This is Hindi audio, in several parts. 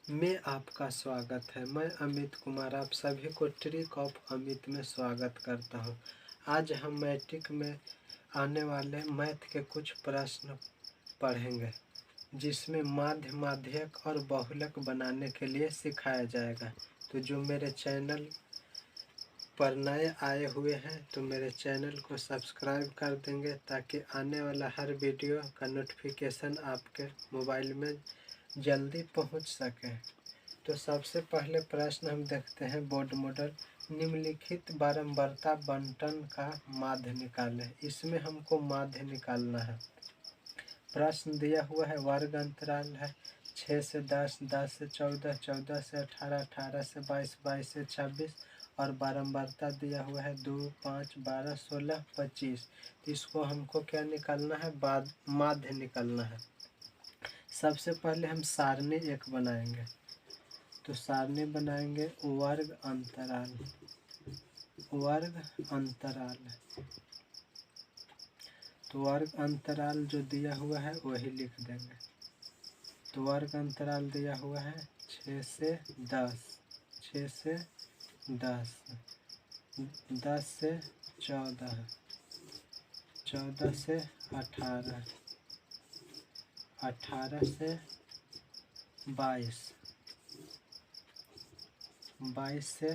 में आपका स्वागत है। मैं अमित कुमार आप सभी को ट्रिक ऑफ अमित में स्वागत करता हूं। आज हम मैट्रिक में आने वाले मैथ के कुछ प्रश्न पढ़ेंगे, जिसमें माध्य, माध्यक और बहुलक बनाने के लिए सिखाया जाएगा। तो जो मेरे चैनल पर नए आए हुए हैं तो मेरे चैनल को सब्सक्राइब कर देंगे, ताकि आने वाला हर वीडियो का नोटिफिकेशन आपके मोबाइल में जल्दी पहुंच सके। तो सबसे पहले प्रश्न हम देखते हैं बोर्ड मॉडल। निम्नलिखित बारंबारता बंटन का माध्य निकालें। इसमें हमको माध्य निकालना है। प्रश्न दिया हुआ है, वर्ग अंतराल है 6 से 10, 10 से 14, 14 से 18, 18 से 22, 22 से 26 और बारंबारता दिया हुआ है 2, 5, 12, 16, 25। इसको हमको क्या निकालना है? माध्य निकालना है। सबसे पहले हम सारणी एक बनाएंगे। तो सारणी बनाएंगे वर्ग अंतराल। वर्ग अंतराल तो वर्ग अंतराल जो दिया हुआ है वही लिख देंगे। तो वर्ग अंतराल दिया हुआ है 6 से 10, 6 से 10, 10 से 14, 14 से 18, 18 से 22, 22 से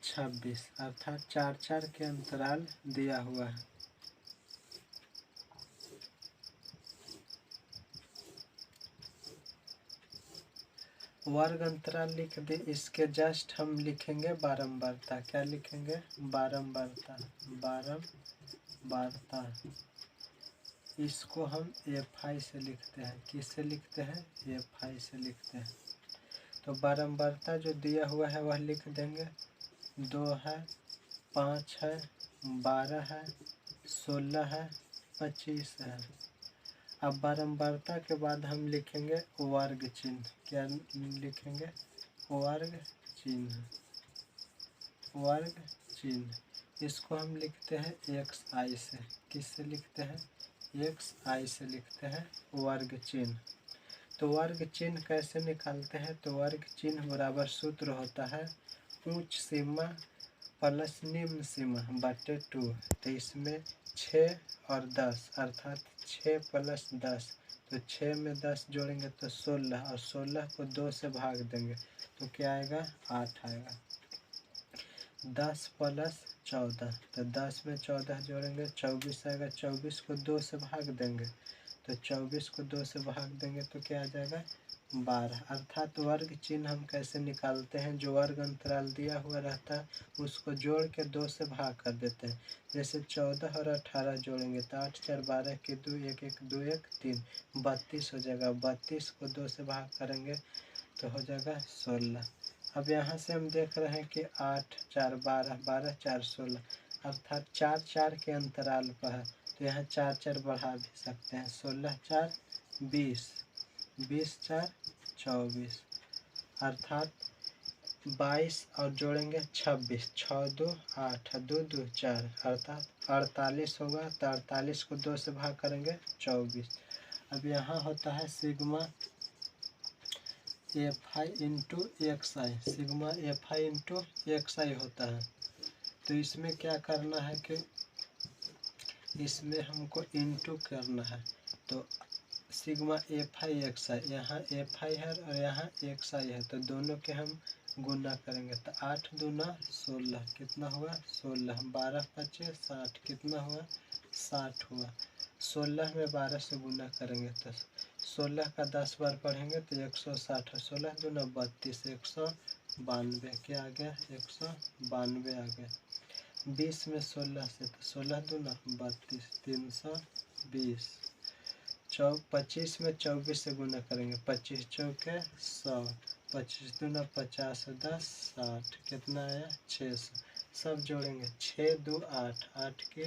26, अर्थात 4-4 के अंतराल दिया हुआ है। वर्ग अंतराल लिख दे। इसके जस्ट हम लिखेंगे बारंबारता। क्या लिखेंगे? बारंबारता। बारंबारता इसको हम FI से लिखते हैं। किससे लिखते हैं? FI से लिखते हैं। तो बारंबारता जो दिया हुआ है वह लिख देंगे। 2 है, 5 है, 12 है, 16 है, 25 है। अब बारंबारता के बाद हम लिखेंगे वर्ग चिन्ह। क्या लिखेंगे? वर्ग चिन्ह। वर्ग चिन्ह इसको हम लिखते हैं XI से। किससे लिखते हैं? XI से लिखते हैं वर्ग चिन्ह। तो वर्ग चिन्ह कैसे निकालते हैं? तो वर्ग चिन्ह बराबर सूत्र होता है उच्च सीमा प्लस निम्न सीमा बटे 2। तो इसमें 6 और 10, अर्थात 6 प्लस 10। तो 6 में 10 जोड़ेंगे तो 16, और 16 को 2 से भाग देंगे तो क्या आएगा? 8 आएगा। 10 प्लस 14, तो 10 में 14 जोड़ेंगे 24 आएगा। 24 को 2 से भाग देंगे तो 24 को 2 से भाग देंगे तो क्या आ जाएगा? 12। अर्थात वर्ग चिन्ह हम कैसे निकालते हैं? जो वर्ग अंतराल दिया हुआ रहता है उसको जोड़ के 2 से भाग कर देते हैं। जैसे 14 और 18 जोड़ेंगे तो 8 4 12 के 2 1 1 2 1 3 32 हो जाएगा। 32 को 2 से भाग करेंगे तो हो जाएगा 16। अब यहाँ से हम देख रहे हैं कि 8 4 12, 12 4 16, अर्थात 4 4 के अंतराल पर है। तो यहाँ 4 4 बढ़ा भी सकते हैं। 16 4 20, 20 4 24, अर्थात 22 और जोड़ेंगे 26, 6 2 8, 2 2 4, अर्थात 48 होगा। तो 48 को 2 से भाग करेंगे 24। अब यहाँ होता है sigma FI into XI। Sigma FI into XI होता है। तो इसमें क्या करना है कि इसमें हमको इंटू करना है। तो सिग्मा FI XI, यहाँ FI है और यहाँ XI है, तो दोनों के हम गुना करेंगे। तो 8 दूना 16, कितना हुआ? 16। 12 25 60, कितना हुआ? 60 हुआ। 16 में 12 से गुना करेंगे तो 16 का 10 बार पढ़ेंगे तो 160। 16 दूना 32, 192। क्या आ गया? 192 आ गया। 20 में 16 से तो 16 दूना 32, 320। 25 में 24 से गुना करेंगे। 25 चौके 100, 25 दूना 50, 10 60, कितना आया? 600। सब जोड़ेंगे 6 2 8, 8 के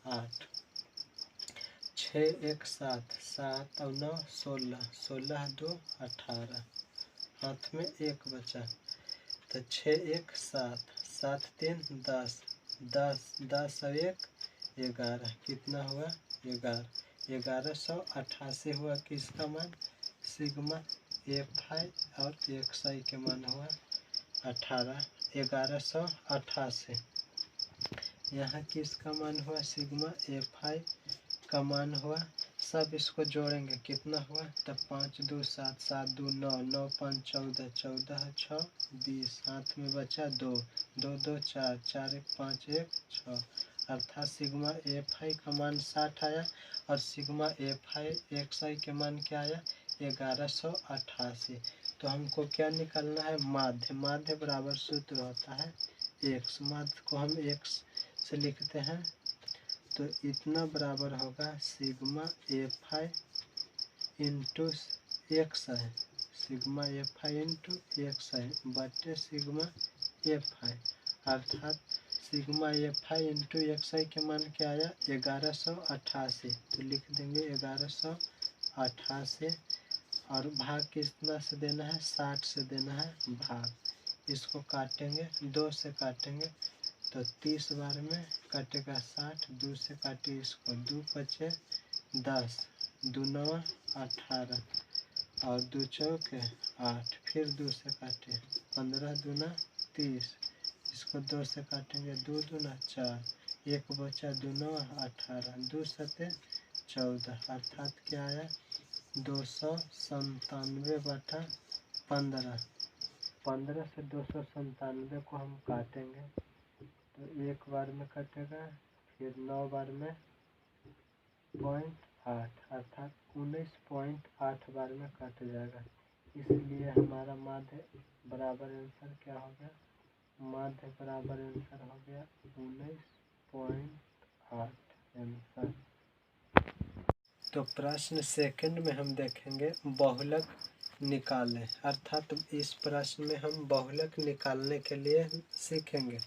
8, 6 1 7, 7 और 9 16, 16 2 18, हाथ में 1 बचा तो 6 1 7, 7 3 10, 10 10 और 1 11, कितना हुआ? 11। 1188 हुआ। किसका मान? सिग्मा FI और XI के मान हुआ 18, 1188। यहाँ किसका मान हुआ, सिग्मा FI का मान हुआ। सब इसको जोड़ेंगे कितना हुआ, तब 5 2 7 7 2 9 9 5 14 14 6 20, हाथ में बचा 2 2 2 4 4 1 5 1 6, अर्थात सिग्मा FI का मान 60 आया और सिग्मा FI XI के मान क्या आया, 1188। तो हमको क्या निकालना है, माध्य। माध्य बराबर सूत्र होता है x, माध्य को हम x से लिखते हैं, तो इतना बराबर होगा sigma FI into XI, sigma FI into XI बटे सिग्मा FI, अर्थात सिग्मा FI इंटू XI के मान क्या आया, 1188। तो लिख देंगे 1188 और भाग कितना से देना है, 60 से देना है भाग। इसको काटेंगे, 2 से काटेंगे तो 30 बार में कटेगा 60, 2 से काटे इसको, 2 बचे 10, 2 9 18 और 2 चौके 8, फिर 2 से काटे 15 दूना 30, इसको 2 से काटेंगे, 2 दूना 4, 1 बचा 2 9 18, 2 सते 14, अर्थात क्या आया 297/15। 15 से 297 को हम काटेंगे तो एक बार में कटेगा, फिर 9 बार में 0.8, अर्थात 19.8 बार में कट जाएगा। इसलिए हमारा माध्य बराबर आंसर क्या हो गया, माध्य बराबर आंसर हो गया 19.8 आंसर। तो प्रश्न सेकंड में हम देखेंगे बहुलक निकालें, अर्थात इस प्रश्न में हम बहुलक निकालने के लिए सीखेंगे।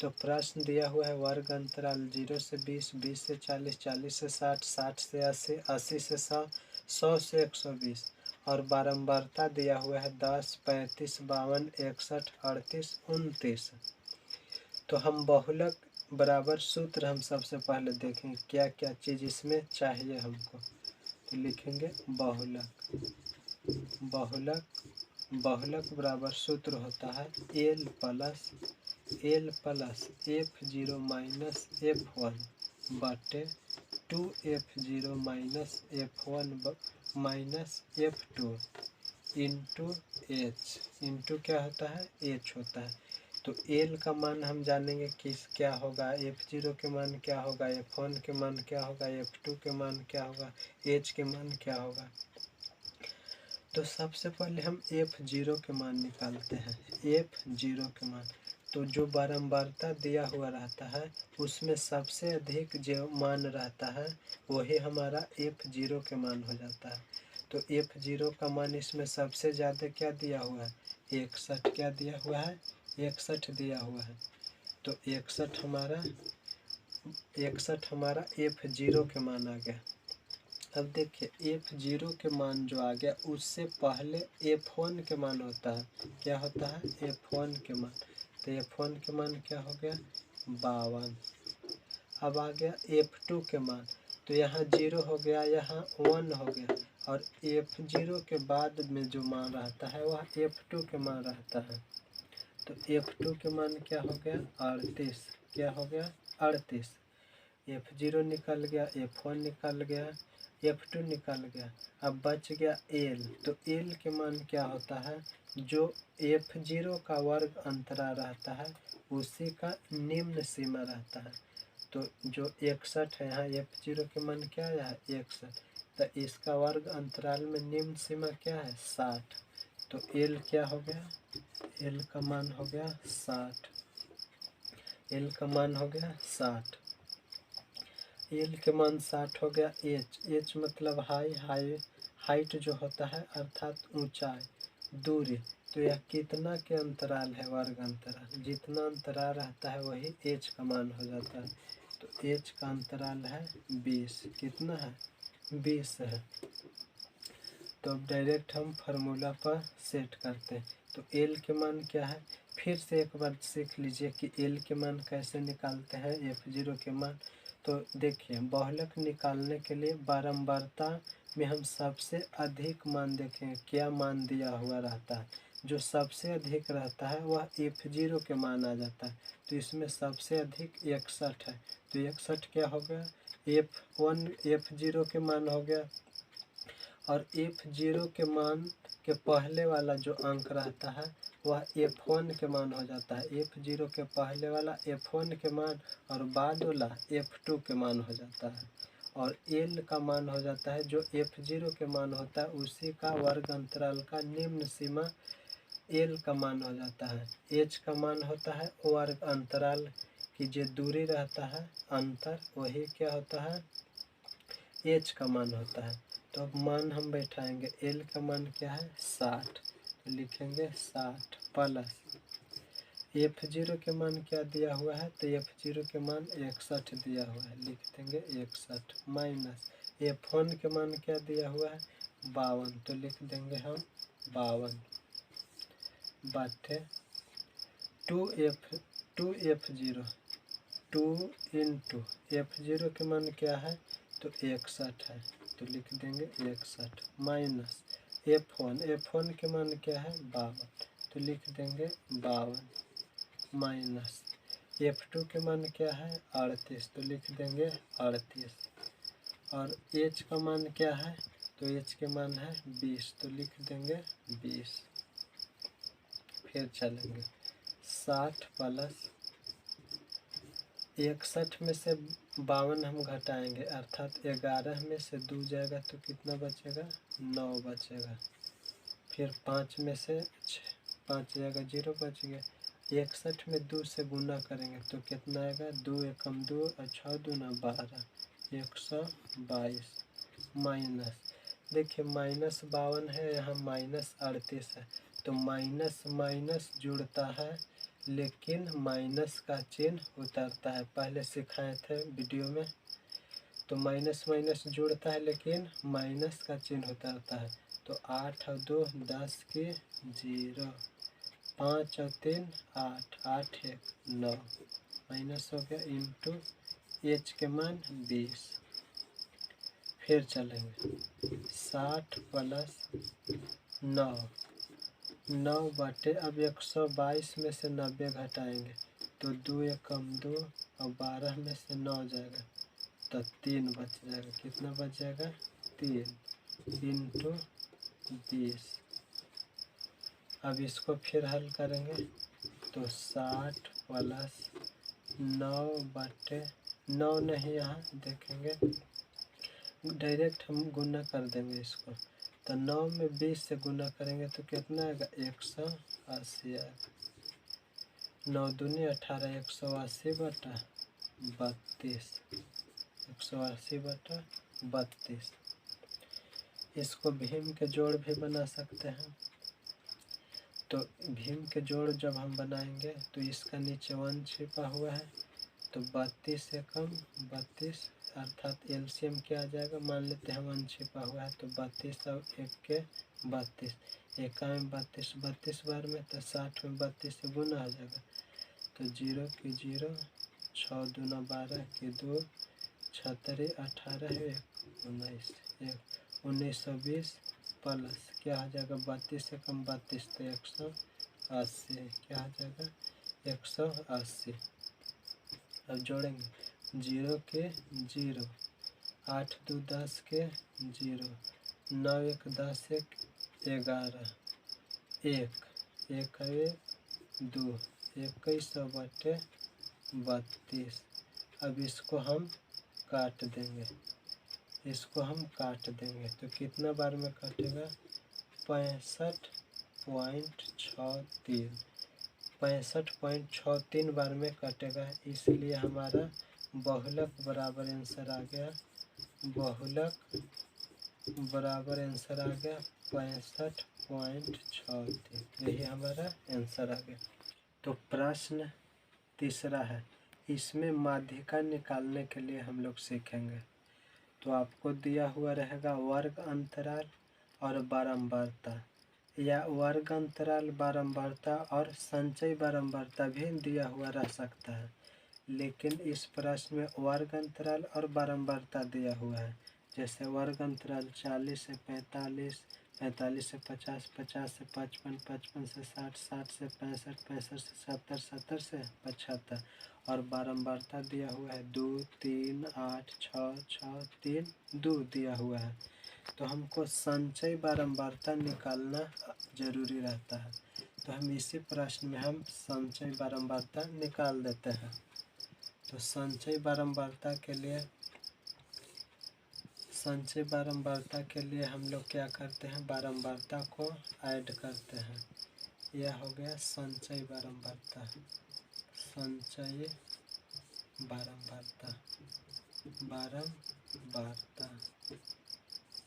तो प्रश्न दिया हुआ है वर्ग अंतराल 0 से 20, 20 से 40, 40 से 60, 60 से 80, 80 से 100, 100 से 120 और बारंबारता दिया हुआ है 10, 35, 52, 61, 38, 29। तो हम बहुलक बराबर सूत्र हम सबसे पहले देखेंगे क्या क्या चीज़ इसमें चाहिए हमको। तो लिखेंगे बहुलक, बहुलक बहुलक बराबर सूत्र होता है L plus F0 minus F1 बटे 2F0 minus F1 minus F2 into H, into क्या होता है, H होता है। तो L का मान हम जानेंगे किस क्या होगा, F0 के मान क्या होगा, F1 के मान क्या होगा, F2 के मान क्या होगा, H के मान क्या होगा। तो सबसे पहले हम F0 के मान निकालते हैं, F0 के मान। तो जो बारंबारता दिया हुआ रहता है उसमें सबसे अधिक जो मान रहता है वही हमारा F0 के मान हो जाता है। तो F0 का मान इसमें सबसे ज़्यादा क्या दिया हुआ है, 61 क्या दिया हुआ है, 61 दिया हुआ है। तो 61 हमारा F0 के मान आ गया। अब देखिए F0 के मान जो आ गया उससे पहले F1 के मान होता है, क्या होता है, F1 के मान। तो F1 के मान क्या हो गया, 52। अब आ गया F2 के मान, तो यहाँ 0 हो गया, यहाँ 1 हो गया और F0 के बाद में जो मान रहता है वह F2 के मान रहता है। तो F2 के मान क्या हो गया, 38, क्या हो गया 38। F0 निकल गया, F1 निकल गया, F2 निकल गया, अब बच गया L। तो L के मान क्या होता है, जो F0 का वर्ग अंतराल रहता है उसी का निम्न सीमा रहता है। तो जो 61 है, यहाँ F0 के मान क्या आया है, 61, तो इसका वर्ग अंतराल में निम्न सीमा क्या है, 60। तो L क्या हो गया, L का मान हो गया 60, L का मान हो गया 60। L के मान 60 हो गया। H मतलब हाइट जो होता है अर्थात ऊंचाई, दूरी। तो यह कितना के अंतराल है, वर्ग अंतराल, जितना अंतराल रहता है वही H का मान हो जाता है। तो H का अंतराल है 20, कितना है, 20 है। तो अब डायरेक्ट हम फार्मूला पर सेट करते हैं। तो L के मान क्या है, फिर से एक बार सीख लीजिए कि L के मान कैसे निकालते हैं, F0 के मान। तो देखिए बहुलक निकालने के लिए बारंबारता में हम सबसे अधिक मान देखेंगे क्या मान दिया हुआ रहता है। जो सबसे अधिक रहता है वह F0 के मान आ जाता है। तो इसमें सबसे अधिक 61 है, तो 61 क्या हो गया, F1 F0 के मान हो गया। और F0 के मान के पहले वाला जो अंक रहता है वह F1 के मान हो जाता है। F0 के पहले वाला F1 के मान और बाद वाला F2 के मान हो जाता है। और L का मान हो जाता है जो F0 के मान होता है उसी का वर्ग अंतराल का निम्न सीमा L का मान हो जाता है। H का मान होता है वर्ग अंतराल की जो दूरी रहता है अंतर, वही क्या होता है, H का मान होता है। तो अब मान हम बैठाएंगे, L का मान क्या है 60, तो लिखेंगे 60 प्लस F0 के मान क्या दिया हुआ है, तो F0 के मान 61 दिया हुआ है, लिख देंगे 61 माइनस F1 के मान क्या दिया हुआ है 52, तो लिख देंगे हम 52 बटे 2F0 2 इंटू F0 के मान क्या है तो 61 है, तो लिख देंगे 61 माइनस F1 के मान क्या है 52, तो लिख देंगे 52 माइनस F2 के मान क्या है 38, तो लिख देंगे 38। और H का मान क्या है, तो H के मान है 20, तो लिख देंगे 20। फिर चलेंगे 60 प्लस 61 में से 52 हम घटाएंगे, अर्थात 11 में से 2 जाएगा तो कितना बचेगा 9 बचेगा। फिर 5 में से 5 जाएगा 0 बच गया। 61 में 2 से गुना करेंगे तो कितना आएगा 2 एकम 2 और 6 दूना 12, 122 माइनस, देखिए माइनस 52 है, यहाँ माइनस 38 है, तो माइनस माइनस जुड़ता है लेकिन माइनस का चिन्ह उतरता है, पहले सिखाए थे वीडियो में। तो माइनस माइनस जुड़ता है लेकिन माइनस का चिन्ह उतरता है। तो 8 और 2 10 की 0, 5 और 3 8, 8 1 9 माइनस हो गया इंटू H के मान 20। फिर चलेंगे 60 प्लस 9 बटे, अब 122 में से 90 घटाएंगे तो 2 एकम 2 और 12 में से 9 जाएगा तो 3 बच जाएगा, कितना बच जाएगा 3 इंटू 20। अब इसको फिर हल करेंगे तो 60 प्लस 9 बटे 9 नहीं, यहाँ देखेंगे डायरेक्ट हम गुना कर देंगे इसको, तो 9 में 20 से गुना करेंगे तो कितना आएगा 180 आएगा। 9 दूनी 18, 180 बटा 32, 180 बटा 32। इसको भीम के जोड़ भी बना सकते हैं। तो भीम के जोड़ जब हम बनाएंगे तो इसका नीचे 1 छिपा हुआ है, तो 32 एकम 32, अर्थात एलसीएम क्या आ जाएगा, मान लेते हैं 1 छिपा हुआ है, तो 32 और 1 के 32, 1 में 32, 32 बार में तो 60 में 32 से गुना आ जाएगा, तो 0 की 0, 6 दूना 12 की 2, 6 18 1 19, 1920 प्लस क्या आ जाएगा 32 से कम 32 तो 180, क्या आ जाएगा 180। अब जोड़ेंगे 0 के 0, 8 2 10 के 0, 9 1 10 1 11, 1 1 2 21 बटे 32। अब इसको हम काट देंगे, इसको हम काट देंगे तो कितना बार में कटेगा 65.63, 65.63 बार में कटेगा, इसलिए हमारा बहुलक बराबर आंसर आ गया, बहुलक बराबर आंसर आ गया 65.63, यही हमारा आंसर आ गया। तो प्रश्न तीसरा है, इसमें माध्यिका निकालने के लिए हम लोग सीखेंगे। तो आपको दिया हुआ रहेगा वर्ग अंतराल और बारंबारता, या वर्ग अंतराल बारंबारता और संचयी बारंबारता भी दिया हुआ रह सकता है, लेकिन इस प्रश्न में वर्ग अंतराल और बारंबारता दिया हुआ है। जैसे वर्ग अंतराल 40 से 45, 45 से 50, 50 से 55, 55 से 60, 60 से 65, 65 से 70, 70 से 75 और बारंबारता दिया हुआ है 2, 3, 8, 6, 6, 3, 2 दिया हुआ है। तो हमको संचयी बारंबारता निकालना जरूरी रहता है। तो हम इसी प्रश्न में हम संचयी बारंबारता निकाल देते हैं। तो संचयी बारंबारता के लिए हम लोग क्या करते हैं, बारंबारता को ऐड करते हैं। यह हो गया संचयी बारंबारता, संचयी बारंबारता,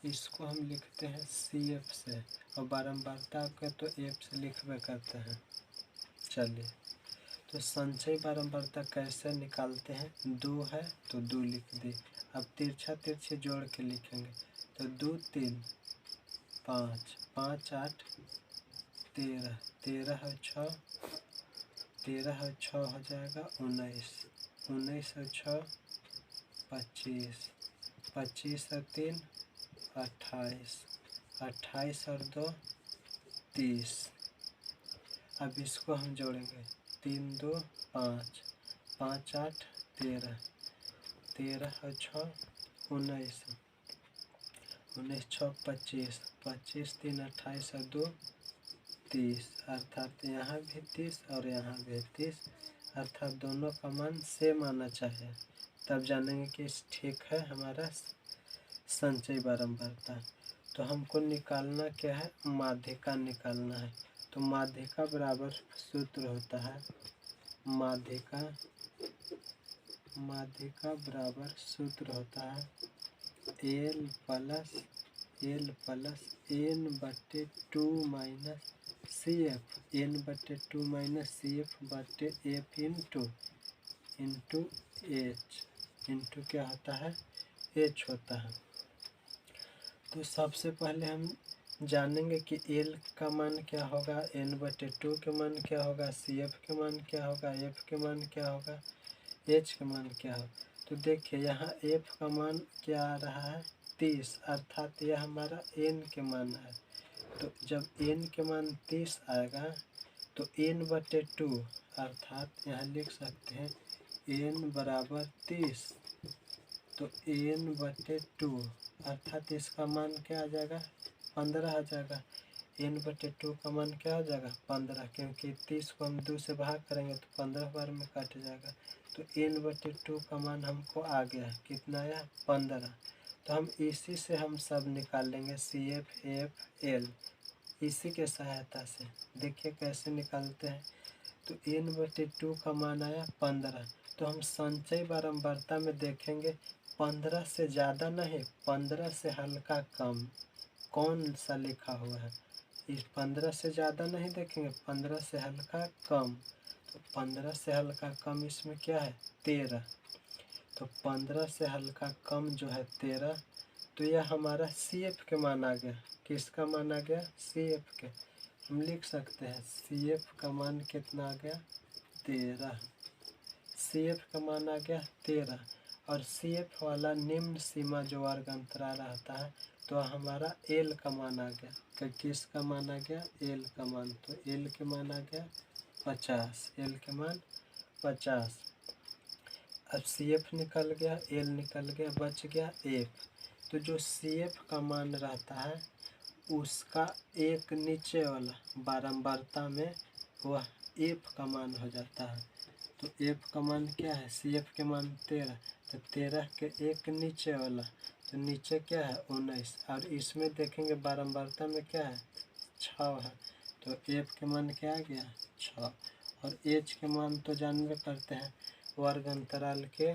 इसको हम लिखते हैं CF से और बारंबारता को तो F से लिखवे करते हैं। चलिए, तो संचयी बारंबारता कैसे निकालते हैं, 2 है तो 2 लिख दी। अब तिरछा तिरछे जोड़ के लिखेंगे तो 2, 3, 5, 5, 8, 13, 13 और 6, 13 और 6 हो जाएगा 19, 19 और 6, 25, 25 और 3, 28, 28 और 2, 30। अब इसको हम जोड़ेंगे 3, 2, 5, 5, 8, 13, 13 और 6, 19, 19, 6, 25, 25, 3, 28 और 2, 30, अर्थात यहाँ भी 30 और यहाँ भी 30, अर्थात दोनों का मान सेम आना चाहिए। तब जानेंगे कि ठीक है हमारा संचयी बारंबारता। तो हमको निकालना क्या है, माध्यिका निकालना है। तो माध्यिका बराबर सूत्र होता है, माध्यिका बराबर सूत्र होता है L plus n/2 minus CF, n/2 minus CF बटे F इंटू H, इंटू क्या होता है, H होता है। तो सबसे पहले हम जानेंगे कि L का मान क्या होगा, n/2 के मान क्या होगा, CF के मान क्या होगा, F के मान क्या होगा, H का मान क्या होगा। तो देखिए यहाँ F का मान क्या आ रहा है, 30, अर्थात यह हमारा n के मान है। तो जब n के मान 30 आएगा तो n/2 अर्थात यहाँ लिख सकते हैं n बराबर 30, तो n/2 अर्थात इसका मान क्या आ जाएगा, 15 आ जाएगा। n/2 का मान क्या हो जाएगा, 15, क्योंकि 30 को हम 2 से भाग करेंगे तो 15 बार में कट जाएगा। तो n/2 का मान हमको आ गया, कितना आया, 15। तो हम इसी से हम सब निकाल लेंगे CF, F, L, इसी के सहायता से। देखिए कैसे निकालते हैं। तो n/2 का मान आया 15। तो हम संचयी बारंबारता में देखेंगे 15 से ज़्यादा नहीं, 15 से हल्का कम कौन सा लिखा हुआ है। इस 15 से ज़्यादा नहीं देखेंगे, 15 से हल्का कम। तो 15 से हल्का कम इसमें क्या है, 13। तो 15 से हल्का कम जो है 13, तो यह हमारा CF के मान आ गया। किसका मान आ गया, CF के। हम लिख सकते हैं CF का मान कितना आ गया, 13। CF का मान आ गया 13 और CF वाला निम्न सीमा जो वर्ग अंतराल रहता है तो हमारा L का मान आ गया। किसका मान आ गया, L का मान। तो L के मान आ गया 50, L के मान 50। अब CF निकल गया, L निकल गया, बच गया F। तो जो CF का मान रहता है उसका एक नीचे वाला बारंबारता में वह F का मान हो जाता है। तो F का मान क्या है, CF के मान 13, तो 13 के एक नीचे वाला, तो नीचे क्या है 19, और इसमें देखेंगे बारंबारता में क्या है 6 है। तो F के मान क्या आ गया 6। और H के मान तो जानवे करते हैं, वर्ग अंतराल के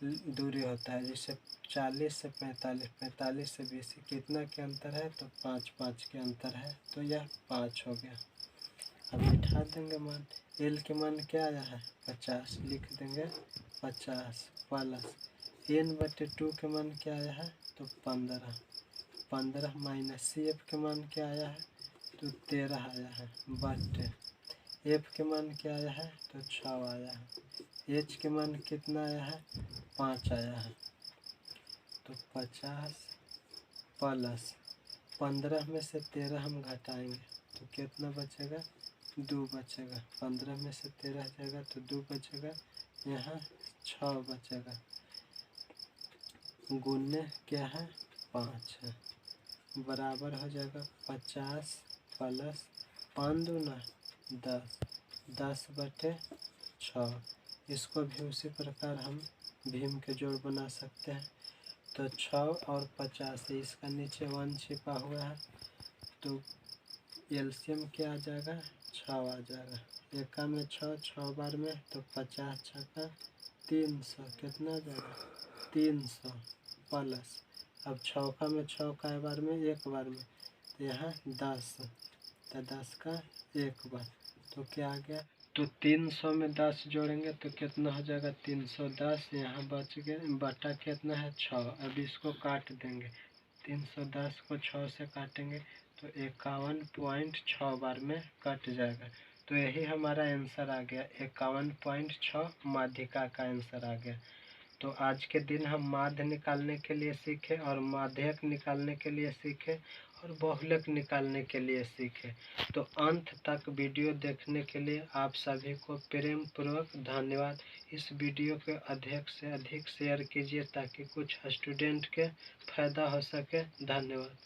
दूरी होता है, जैसे 40 से 45, 45 से 20 कितना के अंतर है, तो 5, 5 के अंतर है। तो यह 5 हो गया। अब बिठा देंगे मान। L के मान क्या आया है 50, लिख देंगे 50 प्लस n/2 के मान क्या आया है, तो 15, 15 माइनस CF के मान क्या आया है, तो 13 आया है, बटे F के मान क्या आया है, तो 6 आया है। H के मान कितना आया है, 5 आया है। तो तो 50 प्लस 15 में से 13 हम घटाएंगे तो कितना बचेगा, 2 बचेगा। 15 में से 13 जाएगा तो 2 बचेगा, यहाँ 6 बचेगा, गुने क्या है 5 है, बराबर हो जाएगा 50 प्लस 5 दूना 10, 10/6। इसको भी उसी प्रकार हम भीम के जोड़ बना सकते हैं। तो 6 और 50 है, इसका नीचे 1 छिपा हुआ है तो एलसीएम क्या आ जाएगा, 6 आ जाएगा। एका में 6, 6 बार में तो 50 छक्का 300, कितना आ जाएगा 300 प्लस, अब चौका में 6 का बार में 1 बार में तो यहाँ 10, तो 10 का 1 बार तो क्या आ गया, तो 300 में 10 जोड़ेंगे तो कितना हो जाएगा 310, यहाँ बच गए बटा कितना है 6। अब इसको काट देंगे, 310 को 6 से काटेंगे तो 51.6 बार में कट जाएगा। तो यही हमारा आंसर आ गया, 51.6 माध्यिका का आंसर आ गया। तो आज के दिन हम माध्य निकालने के लिए सीखे और माध्यक निकालने के लिए सीखे और बहुलक निकालने के लिए सीखे। तो अंत तक वीडियो देखने के लिए आप सभी को प्रेम पूर्वक धन्यवाद। इस वीडियो को अधिक से अधिक शेयर कीजिए ताकि कुछ स्टूडेंट के फायदा हो सके। धन्यवाद।